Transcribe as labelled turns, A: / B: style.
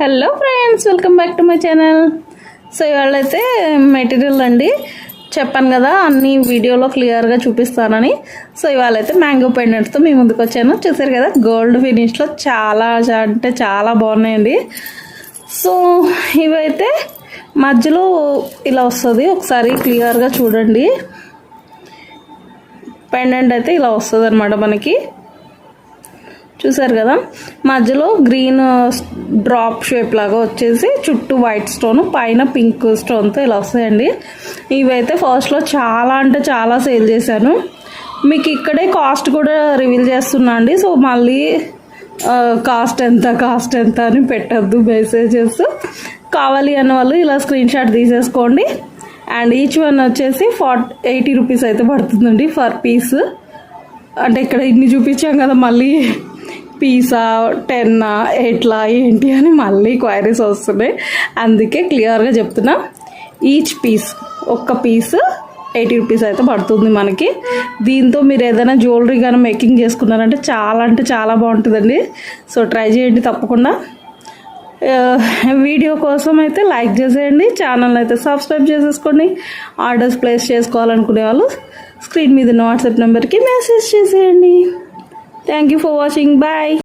A: Hello friends, welcome back to my channel. So ఇవాళైతే material అండి, చెప్పాను కదా అన్ని వీడియోలో క్లియర్గా చూపిస్తానని. సో ఇవాళైతే మ్యాంగో పెండెంట్స్తో మీ ముందుకు వచ్చాను. చూసారు కదా, గోల్డ్ ఫినిష్లో చాలా అంటే చాలా బాగున్నాయండి. సో ఇవైతే మధ్యలో ఇలా వస్తుంది, ఒకసారి క్లియర్గా చూడండి. పెండెంట్ అయితే ఇలా వస్తుంది అనమాట మనకి. చూసారు కదా, మధ్యలో గ్రీన్ డ్రాప్ షేప్ లాగా వచ్చేసి చుట్టూ వైట్ స్టోన్, పైన పింక్ స్టోన్తో ఇలా వస్తాయండి. ఇవైతే ఫస్ట్లో చాలా అంటే చాలా సేల్ చేశాను. మీకు ఇక్కడే కాస్ట్ కూడా రివీల్ చేస్తున్నా అండి. సో మళ్ళీ కాస్ట్ ఎంత అని పెట్టద్దు మెసేజెస్. కావాలి అన్న వాళ్ళు ఇలా స్క్రీన్ షాట్ తీసేసుకోండి. అండ్ ఈచ్ వన్ వచ్చేసి 80 రూపీస్ అయితే పడుతుందండి ఫర్ పీస్. అంటే ఇక్కడ ఇన్ని చూపించాం కదా, మళ్ళీ పీసా 10 ఎట్లా ఏంటి అని మళ్ళీ క్వైరీస్ వస్తున్నాయి. అందుకే క్లియర్గా చెప్తున్నా, ఈచ్ పీస్ ఒక్క పీస్ 80 రూపీస్ అయితే పడుతుంది మనకి. దీంతో మీరు ఏదైనా జ్యువెలరీ కానీ మేకింగ్ చేసుకున్నారంటే చాలా అంటే చాలా బాగుంటుందండి. సో ట్రై చేయండి తప్పకుండా. వీడియో కోసం అయితే లైక్ చేసేయండి, ఛానల్ అయితే సబ్స్క్రైబ్ చేసేసుకోండి. ఆర్డర్స్ ప్లేస్ చేసుకోవాలనుకునే వాళ్ళు స్క్రీన్ మీద ఉన్న వాట్సాప్ నెంబర్కి మెసేజ్ చేసేయండి. Thank you for watching. Bye.